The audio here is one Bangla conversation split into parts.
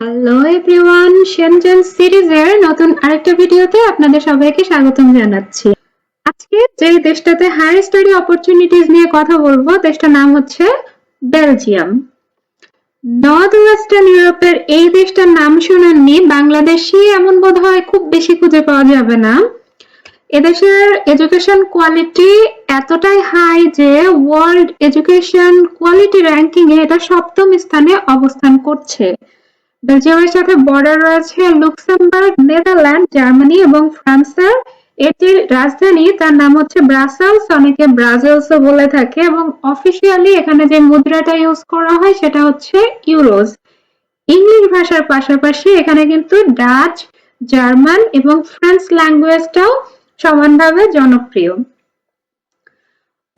হ্যালো এভরিওয়ান, শেনজেন সিরিজের নতুন আরেকটা ভিডিওতে আপনাদের সবাইকে স্বাগতম জানাচ্ছি। আজকে যে দেশটাতে হায়ার স্টাডি অপরচুনিটিজ নিয়ে কথা বলবো, দেশটার নাম হচ্ছে বেলজিয়াম। নর্থ ওয়েস্টার্ন ইউরোপের এই দেশটার নাম শুনেননি বাংলাদেশি এমন বোধহয় খুব বেশি খুঁজে পাওয়া যাবে না। এদেশের এডুকেশন কোয়ালিটি এতটাই হাই যে ওয়ার্ল্ড এডুকেশন কোয়ালিটি র্যাঙ্কিং এ এটা 7ম স্থানে অবস্থান করছে। বেলজিয়ামের সাথে বর্ডার রয়েছে লুক্সেমবার্গ, নেদারল্যান্ড, জার্মানি এবং ফ্রান্সের। এটির রাজধানী, তার নাম হচ্ছে ব্রাসেলস, অনেকে ব্রাজেলসও বলে থাকে, এবং অফিসিয়ালি এখানে যে মুদ্রাটা ইউজ করা হয় সেটা হচ্ছে ইউরোজ। ইংলিশ ভাষার পাশাপাশি এখানে কিন্তু ডাচ, জার্মান এবং ফ্রেঞ্চ ল্যাঙ্গুয়েজটাও সমানভাবে জনপ্রিয়।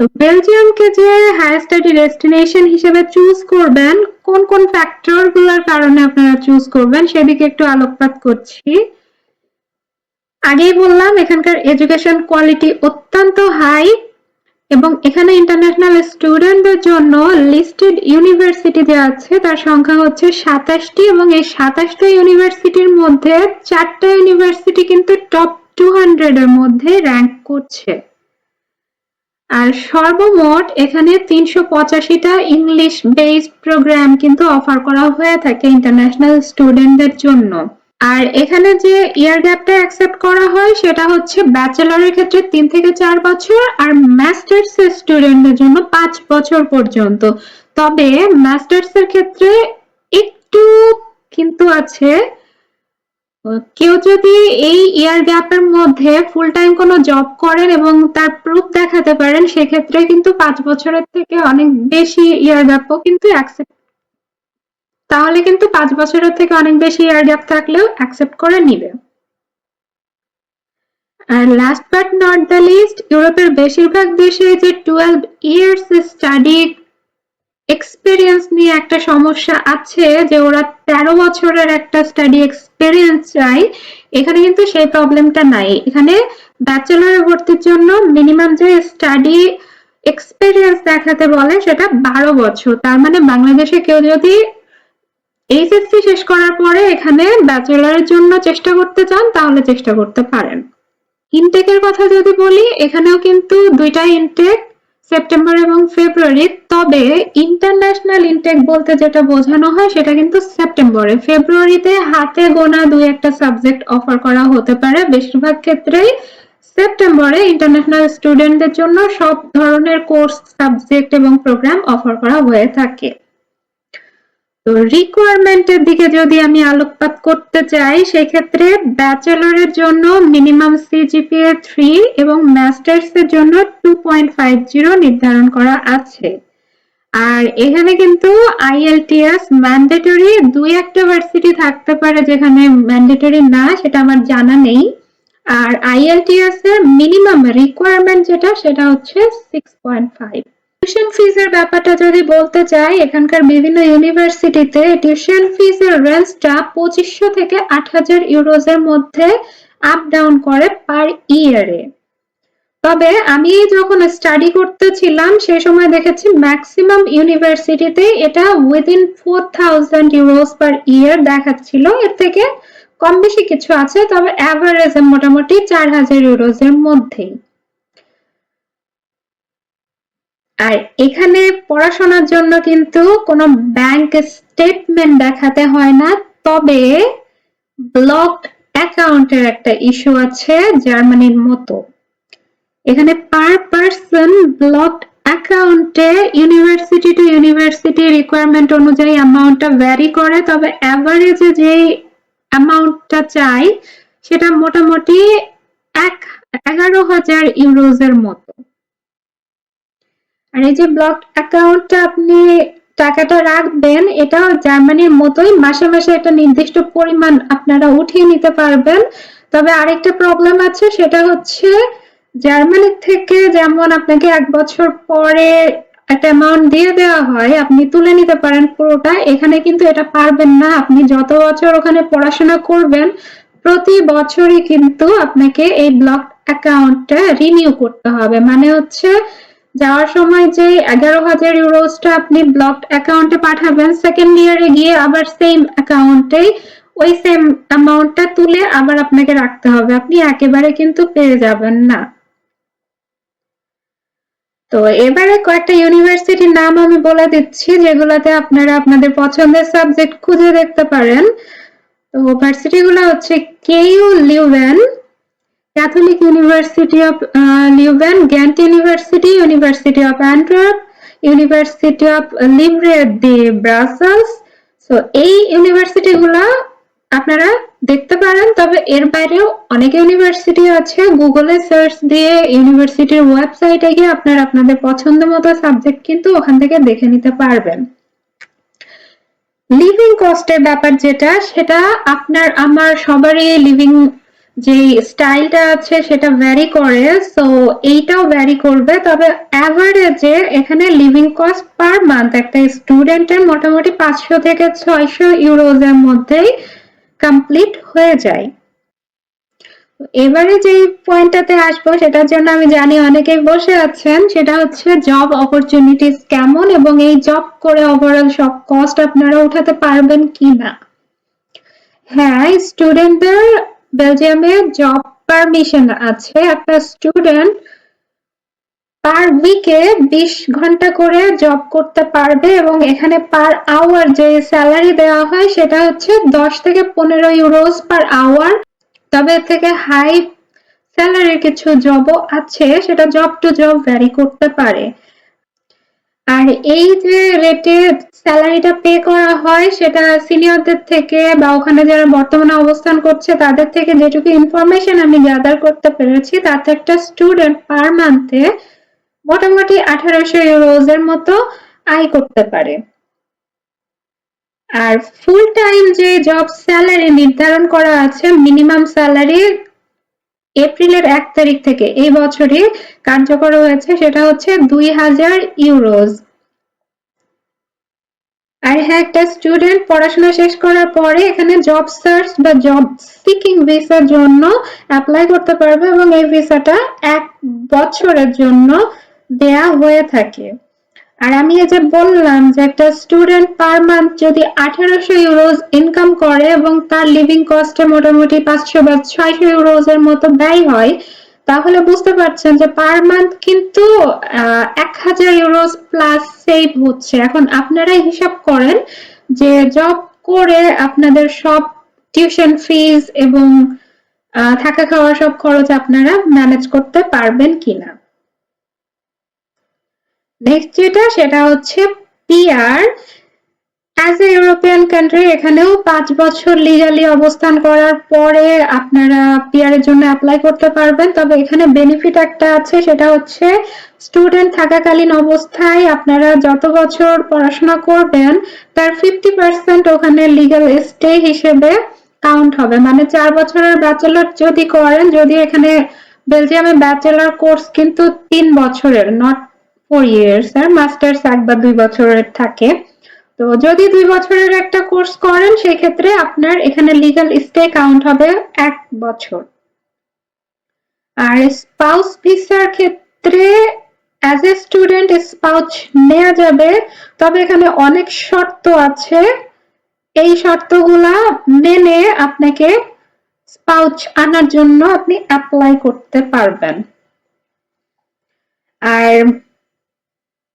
তো বেলজিয়ামকে যে হায়ার স্টাডি ডেস্টিনেশন হিসেবে চুজ করবেন, কোন কোন ফ্যাক্টর গুলোর কারণে আপনারা চুজ করবেন সেদিকে একটু আলোকপাত করছি। আগেই বললাম এখানকার এডুকেশন কোয়ালিটি অত্যন্ত হাই, এবং এখানে ইন্টারন্যাশনাল স্টুডেন্টদের জন্য লিস্টেড ইউনিভার্সিটি যে আছে তার সংখ্যা হচ্ছে 27টি, এবং এই 27টা ইউনিভার্সিটির মধ্যে 4টা ইউনিভার্সিটি কিন্তু টপ 200 এর মধ্যে র্যাঙ্ক করছে। আর সর্বমোট এখানে 385টা ইংলিশ বেসড প্রোগ্রাম কিন্তু অফার করা হয়ে থাকে ইন্টারন্যাশনাল স্টুডেন্টদের জন্য। আর এখানে যে ইয়ার গ্যাপটা অ্যাকসেপ্ট করা হয় সেটা হচ্ছে ব্যাচেলরের ক্ষেত্রে 3 থেকে 4 বছর, আর মাস্টার্স এর স্টুডেন্টদের জন্য 5 বছর পর্যন্ত। তবে মাস্টার্স এর ক্ষেত্রে একটু কিন্তু আছে, কেউ যদি এই ইয়ার গ্যাপের মধ্যে ফুল টাইম কোনো জব করেন এবং তার প্রুফ দেখাতে পারেন, সেক্ষেত্রে কিন্তু 5 বছরের থেকে অনেক বেশি ইয়ার গ্যাপও কিন্তু অ্যাকসেপ্ট, তাহলে কিন্তু 5 বছরের থেকে অনেক বেশি ইয়ার গ্যাপ থাকলেও অ্যাকসেপ্ট করে নিবে। আর last but not the least, ইউরোপের বেশিরভাগ দেশে যে 12 ইয়ার্স স্টাডি এক্সপেরিয়েন্স নিয়ে একটা সমস্যা আছে, যে ওরা 13 বছরের একটা স্টাডি এক্সপেরিয়েন্স চায়। এখানে কিন্তু সেই প্রবলেমটা নাই। এখানে ব্যাচেলরে ভর্তির জন্য মিনিমাম যে স্টাডি এক্সপেরিয়েন্স দেখাতে বলে সেটা 12 বছর। তার মানে বাংলাদেশে কেউ যদি এইচএসসি শেষ করার পরে এখানে ব্যাচেলরের জন্য চেষ্টা করতে চান তাহলে চেষ্টা করতে পারেন। ইনটেকের কথা যদি বলি, এখানেও কিন্তু দুইটা ইনটেক, সেপ্টেম্বর এবং ফেব্রুয়ারি। তবে ইন্টারন্যাশনাল ইনটেক বলতে যেটা বোঝানো হয় সেটা কিন্তু সেপ্টেম্বরে। ফেব্রুয়ারিতে হাতে গোনা 2-1টা সাবজেক্ট অফার করা হতে পারে। বেশিরভাগ ক্ষেত্রেই সেপ্টেম্বরে ইন্টারন্যাশনাল স্টুডেন্টদের জন্য সব ধরনের কোর্স, সাবজেক্ট এবং প্রোগ্রাম অফার করা হয়ে থাকে। তো রিকোয়ারমেন্টের দিকে যদি আমি আলোকপাত করতে চাই, সেক্ষেত্রে ব্যাচেলরের জন্য মিনিমাম সিজিপিএ 3 এবং মাস্টার্স এর জন্য 2.50 নির্ধারণ করা আছে। আর এখানে কিন্তু আইএলটিএস ম্যান্ডেটরি, 2-1টা ভার্সিটি থাকতে পারে যেখানে ম্যান্ডেটরি না, সেটা আমার জানা নেই। আর আইএলটিএস এর মিনিমাম রিকোয়ারমেন্ট যেটা সেটা হচ্ছে 6.5। টিউশন ফিজের ব্যাপারটা যদি বলতে চাই, এখানকার বিভিন্ন ইউনিভার্সিটিতে টিউশন ফিজের রেঞ্জটা 2500 থেকে 8000 ইউরোজের মধ্যে আপ ডাউন করে পার ইয়ারে। তবে আমি যখন স্টাডি করতেছিলাম সেই সময় দেখেছি ম্যাক্সিমাম ইউনিভার্সিটিতে এটা উইদিন 4000 ইউরোস পার ইয়ার দেখাচ্ছিল। এর থেকে কম বেশি কিছু আছে, তবে অ্যাভারেজে মোটামুটি 4000 ইউরোজের মধ্যেই। আর এখানে পড়াশোনার জন্য কিন্তু কোনো ব্যাংক স্টেটমেন্ট দেখাতে হয় না। তবে ব্লকড অ্যাকাউন্টের একটা ইস্যু আছে জার্মানির মতো। এখানে পার পার্সন ব্লকড অ্যাকাউন্টে ইউনিভার্সিটি টু ইউনিভার্সিটি রিকোয়ারমেন্ট অনুযায়ী অ্যামাউন্টটা ভ্যারি করে, তবে অ্যাভারেজে যে অ্যামাউন্টটা চাই সেটা মোটামুটি 11,000 ইউরোজের মতো। আর এই যে ব্লকড অ্যাকাউন্টটা আপনি টাকাটা রাখবেন, এটা জার্মানির মতোই মাসে মাসে একটা নির্দিষ্ট পরিমাণ আপনারা উঠিয়ে নিতে পারবেন। তবে আরেকটা প্রবলেম আছে, সেটা হচ্ছে জার্মানির থেকে যেমন আপনাকে 1 বছর পরে একটা অ্যামাউন্ট দিয়ে দেওয়া হয়, আপনি তুলে নিতে পারেন পুরোটা, এখানে কিন্তু এটা পারবেন না। আপনি যত বছর ওখানে পড়াশোনা করবেন প্রতি বছরই কিন্তু আপনাকে এই ব্লকড অ্যাকাউন্টটা রিনিউ করতে হবে। মানে হচ্ছে যাওয়ার সময় যে 11,000 ইউরোসটা আপনি ব্লকড অ্যাকাউন্টে পাঠাবেন, সেকেন্ড ইয়ারে গিয়ে আবার সেম অ্যাকাউন্টেই ওই সেম অ্যামাউন্টটা তুলে আবার আপনাকে রাখতে হবে, আপনি একেবারে কিন্তু পেয়ে যাবেন না। তো এবারে কয়েকটা ইউনিভার্সিটির নাম আমি বলে দিচ্ছি যেগুলোতে আপনারা আপনাদের পছন্দের সাবজেক্ট খুঁজে দেখতে পারেন। তো ভার্সিটিগুলো হচ্ছে KU Leuven, Catholic University of Leuven, Ghent University, University of Antwerp, University of লিভরে দি ব্রাসেলস। তো এই ইউনিভার্সিটিগুলো আপনারা দেখতে পারেন, তবে এর বাইরেও অনেক ইউনিভার্সিটি আছে। গুগলে সার্চ দিয়ে ইউনিভার্সিটির ওয়েবসাইটে গিয়ে আপনারা আপনাদের পছন্দ মতো সাবজেক্ট কিন্তু ওখান থেকে দেখে নিতে পারবেন। লিভিং কস্টের ব্যাপার যেটা, সেটা আপনার আমার সবারই লিভিং যে স্টাইলটা আছে সেটা ভ্যারি করে, সো এইটাও ভ্যারি করবে, তবে অ্যাভারেজে এখানে লিভিং কস্ট পার মান্থ একটা স্টুডেন্টের মোটামুটি 500 থেকে 600 ইউরোজের মধ্যেই কমপ্লিট হয়ে যায়। এবারে যে পয়েন্টটাতে আসবো সেটার জন্য আমি জানি অনেকেই বসে আছেন, সেটা হচ্ছে জব অপরচুনিটিস কেমন এবং এই জব করে ওভারঅল সব কস্ট আপনারা উঠাতে পারবেন কিনা। হ্যাঁ, স্টুডেন্টদের বেলজিয়ামে জব পারমিশন আছে। একটা স্টুডেন্ট পার উইকে 20 ঘন্টা করে জব করতে পারবে এবং এখানে পার আওয়ার যে স্যালারি দেওয়া হয় সেটা হচ্ছে 10 থেকে 15 ইউরোস পার আওয়ার। তবে এর থেকে হাই স্যালারির কিছু জবও আছে, সেটা জব টু জব ভ্যারি করতে পারে। আর এই যে রেটে স্যালারিটা পে করা হয় সেটা সিনিয়রদের থেকে বা ওখানে যারা বর্তমানে অবস্থান করছে তাদের থেকে যেটুকু ইনফরমেশন আমি গ্যাদার করতে পেরেছি, তাতে একটা স্টুডেন্ট পার মান্থে মোটামুটি 1800 ইউরোজের মতো আয় করতে পারে। আর ফুল টাইম যে জব স্যালারি নির্ধারণ করা আছে, মিনিমাম স্যালারি এপ্রিলের 1 তারিখ থেকে এই বছরই কার্যকর হয়েছে, সেটা হচ্ছে 2000 ইউরোজ। আর হ্যাঁ, একটা স্টুডেন্ট পড়াশোনা শেষ করার পরে এখানে জব সার্চ বা জব সিকিং ভিসার জন্য অ্যাপ্লাই করতে পারবে এবং এই ভিসাটা 1 বছরের জন্য দেয়া হয়ে থাকে। আর আমি এই যে বললাম যে একটা স্টুডেন্ট পার মান্থ যদি 1800 ইউরোজ ইনকাম করে এবং তার লিভিং কস্টে মোটামুটি 500 বা 600 ইউরোজের মতো ব্যয় হয়, তাহলে বুঝতে পারছেন যে পার মান্থ কিন্তু 1000 ইউরোজ প্লাস সেভ হচ্ছে। এখন আপনারাই হিসাব করেন যে জব করে আপনাদের সব টিউশন ফিজ এবং থাকা খাওয়ার সব খরচ আপনারা ম্যানেজ করতে পারবেন কিনা। নেক্সট যেটা সেটা হচ্ছে PR. As a European country এখানেও 5 বছর লিগালি অবস্থান করার পরে আপনারা পিআর এর জন্য অ্যাপ্লাই করতে পারবেন। তবে এখানে বেনিফিট একটা আছে, সেটা হচ্ছে স্টুডেন্ট থাকাকালীন অবস্থায় আপনারা যত বছর পড়াশোনা করবেন তার 50% ওখানে লিগ্যাল স্টে হিসেবে কাউন্ট হবে। মানে 4 বছরের ব্যাচেলর যদি করেন, যদি এখানে বেলজিয়ামে ব্যাচেলর কোর্স কিন্তু 3 বছরের, নট 4 ইয়ার্স, আর মাস্টার্স 1 বা 2 বছরের থাকে। তো যদি 2 বছরের একটা কোর্স করেন সেই ক্ষেত্রে আপনার এখানে লিগ্যাল স্টে কাউন্ট হবে 1 বছর। আর স্পাউস ভিসার ক্ষেত্রে অ্যাজ এ স্টুডেন্ট স্পাউস নেওয়া যাবে, তবে এখানে অনেক শর্ত আছে। এই শর্তগুলা মেনে আপনাকে স্পাউস আনার জন্য আপনি অ্যাপ্লাই করতে পারবেন। আর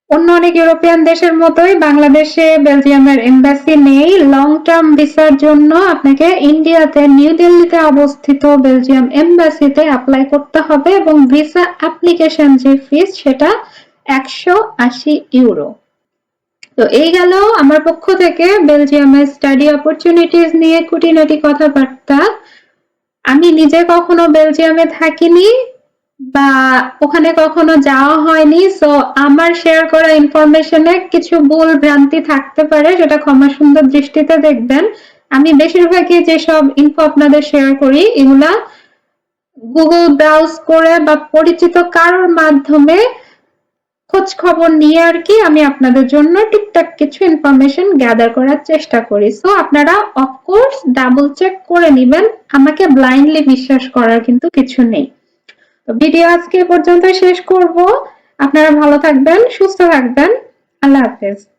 অন্য অনেক ইউরোপিয়ান দেশের মতোই বাংলাদেশে বেলজিয়ামের এমবাসি নেই। লং টার্ম ভিসার জন্য আপনাকে ইন্ডিয়াতে নিউ দিল্লিতে অবস্থিত বেলজিয়াম এমবাসিতে অ্যাপ্লাই করতে হবে এবং ভিসা অ্যাপ্লিকেশন যে ফিস সেটা 180 ইউরো। তো এই গেল আমার পক্ষ থেকে বেলজিয়ামের স্টাডি অপরচুনিটিস নিয়ে খুঁটিনাটি কথাবার্তা। আমি নিজে কখনো বেলজিয়ামে থাকিনি বা ওখানে কখনো যাওয়া হয়নি, সো আমার শেয়ার করা ইনফরমেশনে কিছু ভুল ভ্রান্তি থাকতে পারে, সেটা ক্ষমা সুন্দর দৃষ্টিতে দেখবেন। আমি বেশিরভাগই যেসব ইনফো আপনাদের শেয়ার করি এগুলা গুগল ব্রাউজ করে বা পরিচিত কারোর মাধ্যমে খোঁজ খবর নিয়ে আর কি আমি আপনাদের জন্য টুকটাক কিছু ইনফরমেশন গ্যাদার করার চেষ্টা করি। সো আপনারা অফকোর্স ডাবল চেক করে নেবেন, আমাকে ব্লাইন্ডলি বিশ্বাস করার কিন্তু কিছু নেই। ভিডিও আজকে পর্যন্ত শেষ করব। আপনারা ভালো থাকবেন, সুস্থ থাকবেন। আল্লাহ হাফেজ।